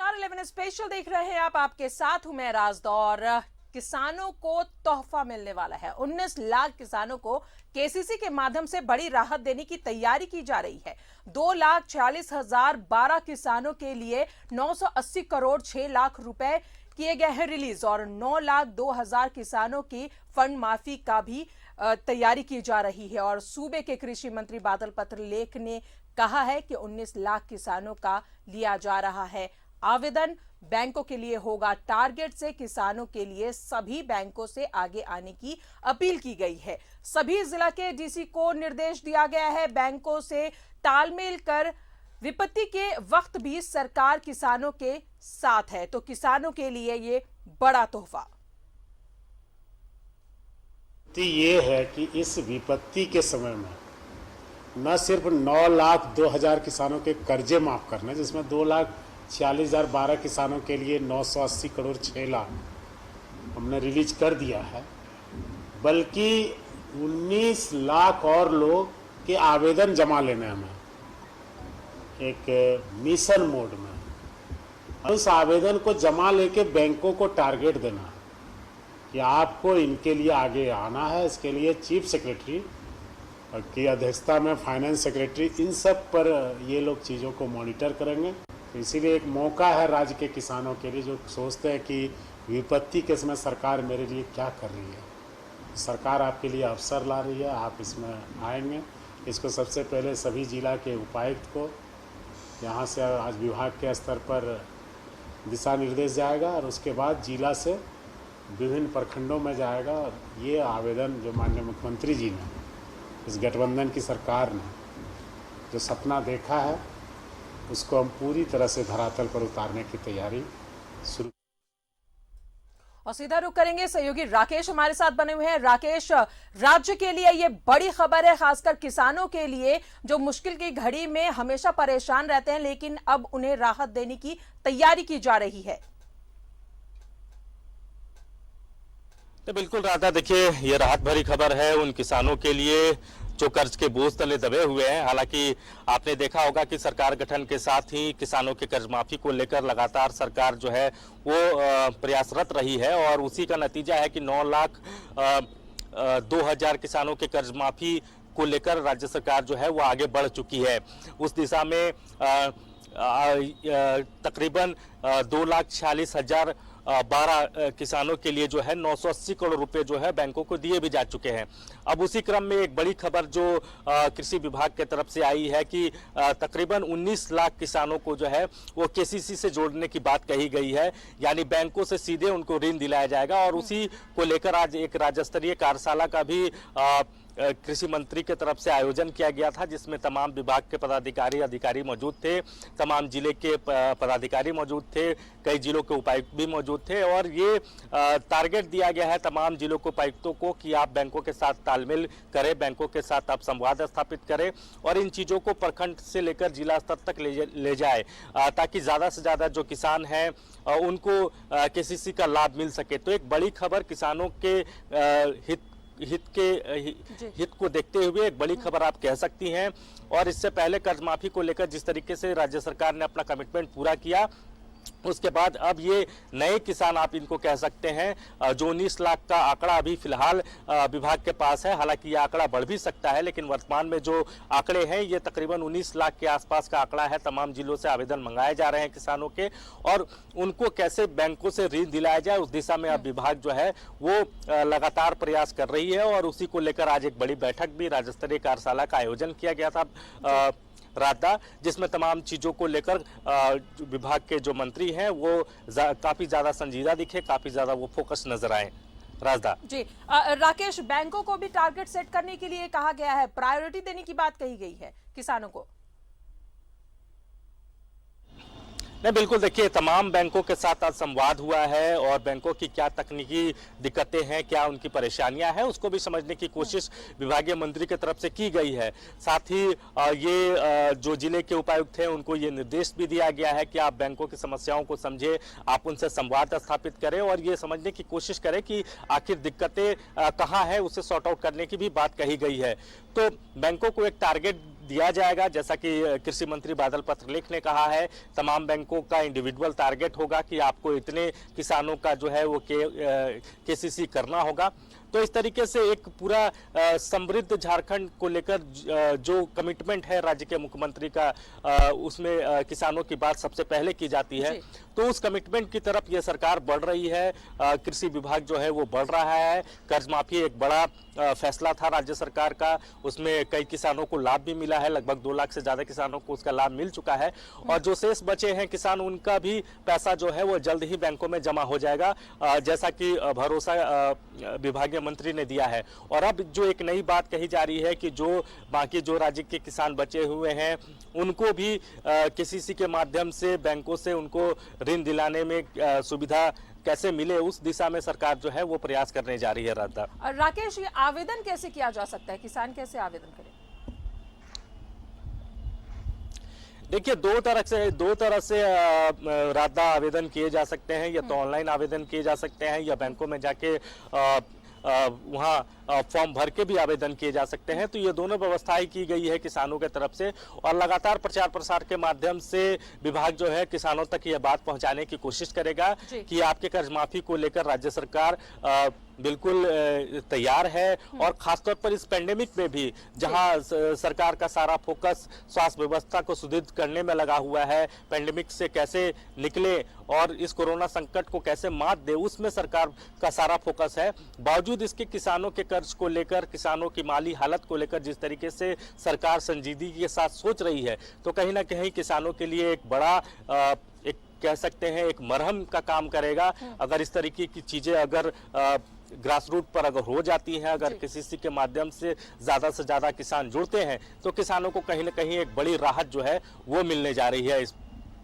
Star 11 special देख रहे हैं आप। आपके साथ हूं मैं राजदौर। किसानों को तोहफा मिलने वाला है। 19 लाख किसानों को केसीसी के माध्यम से बड़ी राहत देने की तैयारी की जा रही है। 2,46,012 किसानों के लिए 980 करोड़ 6 लाख रुपए किए गए हैं रिलीज और 9,02,000 किसानों की फंड माफी का भी तैयारी की जा रही है। और सूबे के कृषि मंत्री बादल पत्रलेख ने कहा है कि 19 लाख किसानों का लिया जा रहा है आवेदन। बैंकों के लिए होगा टारगेट से किसानों के लिए सभी बैंकों से आगे आने की अपील की गई है। सभी जिला के डीसी को निर्देश दिया गया है बैंकों से तालमेल कर विपत्ति के वक्त भी सरकार किसानों के साथ है। तो किसानों के लिए ये बड़ा तोहफा ये है कि इस विपत्ति के समय में न सिर्फ 9,02,000 किसानों के कर्जे माफ करने, जिसमें 2,46,012 किसानों के लिए 980 करोड़ 6 लाख हमने रिलीज कर दिया है, बल्कि 19 लाख और लोग के आवेदन जमा लेने हमें एक मिशन मोड में। उस आवेदन को जमा लेके बैंकों को टारगेट देना है कि आपको इनके लिए आगे आना है। इसके लिए चीफ सेक्रेटरी की अध्यक्षता में फाइनेंस सेक्रेटरी, इन सब पर ये लोग चीज़ों को मॉनिटर करेंगे। तो इसीलिए एक मौका है राज्य के किसानों के लिए जो सोचते हैं कि विपत्ति के समय सरकार मेरे लिए क्या कर रही है। सरकार आपके लिए अवसर ला रही है, आप इसमें आएंगे। इसको सबसे पहले सभी जिला के उपायुक्त को यहाँ से आज विभाग के स्तर पर दिशा निर्देश जाएगा और उसके बाद जिला से विभिन्न प्रखंडों में जाएगा। ये आवेदन जो माननीय मुख्यमंत्री जी ने, इस गठबंधन की सरकार ने जो सपना देखा है, उसको हम पूरी तरह से धरातल पर उतारने की तैयारी शुरू। और सीधा रुख करेंगे, सहयोगी राकेश हमारे साथ बने हुए हैं। राकेश, राज्य के लिए ये बड़ी खबर है, खासकर किसानों के लिए जो मुश्किल की घड़ी में हमेशा परेशान रहते हैं, लेकिन अब उन्हें राहत देने की तैयारी की जा रही है। तो बिल्कुल राधा, देखिए ये राहत भरी खबर है उन किसानों के लिए जो कर्ज के बोझ तले दबे हुए हैं। हालांकि आपने देखा होगा कि सरकार गठन के साथ ही किसानों के कर्ज माफी को लेकर लगातार सरकार जो है वो प्रयासरत रही है और उसी का नतीजा है कि 9,02,000 किसानों के कर्ज माफी को लेकर राज्य सरकार जो है वो आगे बढ़ चुकी है। उस दिशा में तकरीबन 2,46,012 किसानों के लिए जो है 980 करोड़ रुपए जो है बैंकों को दिए भी जा चुके हैं। अब उसी क्रम में एक बड़ी खबर जो कृषि विभाग के तरफ से आई है कि तकरीबन 19 लाख किसानों को जो है वो केसीसी से जोड़ने की बात कही गई है, यानी बैंकों से सीधे उनको ऋण दिलाया जाएगा। और उसी को लेकर आज एक राज्य स्तरीय कार्यशाला का भी कृषि मंत्री के तरफ से आयोजन किया गया था, जिसमें तमाम विभाग के अधिकारी मौजूद थे, तमाम जिले के पदाधिकारी मौजूद थे, कई जिलों के उपायुक्त भी मौजूद थे। और ये टारगेट दिया गया है तमाम जिलों के उपायुक्तों को कि आप बैंकों के साथ तालमेल करें, बैंकों के साथ आप संवाद स्थापित करें और इन चीज़ों को प्रखंड से लेकर जिला स्तर तक ले जाए, ताकि ज़्यादा से ज़्यादा जो किसान हैं उनको केसीसी का लाभ मिल सके। तो एक बड़ी खबर किसानों के हित को देखते हुए एक बड़ी खबर आप कह सकती हैं। और इससे पहले कर्ज माफी को लेकर जिस तरीके से राज्य सरकार ने अपना कमिटमेंट पूरा किया, उसके बाद अब ये नए किसान आप इनको कह सकते हैं जो 19 लाख का आंकड़ा अभी फिलहाल विभाग के पास है। हालांकि ये आंकड़ा बढ़ भी सकता है, लेकिन वर्तमान में जो आंकड़े हैं ये तकरीबन 19 लाख के आसपास का आंकड़ा है। तमाम जिलों से आवेदन मंगाए जा रहे हैं किसानों के और उनको कैसे बैंकों से ऋण दिलाया जाए उस दिशा में अब विभाग जो है वो लगातार प्रयास कर रही है। और उसी को लेकर आज एक बड़ी बैठक भी राज्य स्तरीय कार्यशाला का आयोजन किया गया था राधा, जिसमें तमाम चीजों को लेकर विभाग के जो मंत्री हैं वो काफी ज्यादा संजीदा दिखे, काफी ज्यादा वो फोकस नजर आए। राधा जी, राकेश, बैंकों को भी टारगेट सेट करने के लिए कहा गया है, प्रायोरिटी देने की बात कही गई है किसानों को। नहीं, बिल्कुल, देखिए तमाम बैंकों के साथ आज संवाद हुआ है और बैंकों की क्या तकनीकी दिक्कतें हैं, क्या उनकी परेशानियां हैं, उसको भी समझने की कोशिश विभागीय मंत्री की तरफ से की गई है। साथ ही ये जो जिले के उपायुक्त हैं उनको ये निर्देश भी दिया गया है कि आप बैंकों की समस्याओं को समझें, आप उनसे संवाद स्थापित करें और ये समझने की कोशिश करें कि आखिर दिक्कतें कहाँ हैं, उसे सॉर्ट आउट करने की भी बात कही गई है। तो बैंकों को एक टारगेट दिया जाएगा। जैसा कि कृषि मंत्री बादल पत्रलेख ने कहा है, तमाम बैंकों का इंडिविजुअल टारगेट होगा कि आपको इतने किसानों का जो है वो केसीसी करना होगा। तो इस तरीके से एक पूरा समृद्ध झारखंड को लेकर जो कमिटमेंट है राज्य के मुख्यमंत्री का, उसमें किसानों की बात सबसे पहले की जाती है। तो उस कमिटमेंट की तरफ ये सरकार बढ़ रही है। कृषि विभाग जो है वो बढ़ रहा है। कर्ज माफी एक बड़ा फैसला था राज्य सरकार का, उसमें कई किसानों को लाभ भी मिला है। लगभग 2 लाख से ज्यादा किसानों को उसका लाभ मिल चुका है। और जो शेष बचे हैं किसान, उनका भी पैसा जो है वो जल्द ही बैंकों में जमा हो जाएगा, जैसा कि भरोसा विभागीय मंत्री ने दिया है। और अब जो एक नई बात कही जा रही है कि जो बाकी जो राज्य के किसान बचे हुए हैं उनको भी केसीसी के माध्यम से बैंकों से उनको ऋण दिलाने में सुविधा कैसे मिले, उस दिशा में सरकार जो है वो प्रयास करने जा रही है। राकेश, ये आवेदन कैसे किया जा सकता है? किसान कैसे आवेदन करें? देखिए, दो तरह से राधा आवेदन किए जा सकते हैं। या तो ऑनलाइन आवेदन किए जा सकते हैं, या बैंकों में जाके वहाँ फॉर्म भर के भी आवेदन किए जा सकते हैं। तो ये दोनों व्यवस्थाएं की गई है किसानों के तरफ से, और लगातार प्रचार प्रसार के माध्यम से विभाग जो है किसानों तक ये बात पहुंचाने की कोशिश करेगा कि आपके कर्ज माफी को लेकर राज्य सरकार बिल्कुल तैयार है। और खासतौर पर इस पेंडेमिक में भी, जहां सरकार का सारा फोकस स्वास्थ्य व्यवस्था को सुदृढ़ करने में लगा हुआ है, पेंडेमिक से कैसे निकले और इस कोरोना संकट को कैसे मात दे, उसमें सरकार का सारा फोकस है। बावजूद इसके किसानों के कर्ज को लेकर, किसानों की माली हालत को लेकर जिस तरीके से सरकार संजीदगी के साथ सोच रही है, तो कहीं ना कहीं किसानों के लिए एक बड़ा एक कह सकते हैं एक मरहम का काम करेगा। अगर इस तरीके की चीजें अगर ग्रास रूट पर अगर हो जाती है, अगर केसीसी के माध्यम से ज्यादा किसान जुड़ते हैं, तो किसानों को कहीं ना कहीं एक बड़ी राहत जो है वो मिलने जा रही है।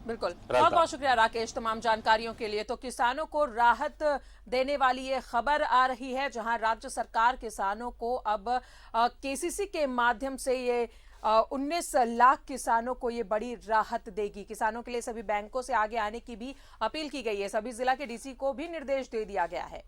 बिल्कुल, बहुत बहुत शुक्रिया राकेश तमाम जानकारियों के लिए। तो किसानों को राहत देने वाली ये खबर आ रही है, जहां राज्य सरकार किसानों को अब केसीसी के माध्यम से ये 19 लाख किसानों को ये बड़ी राहत देगी। किसानों के लिए सभी बैंकों से आगे आने की भी अपील की गई है। सभी जिला के डीसी को भी निर्देश दे दिया गया है।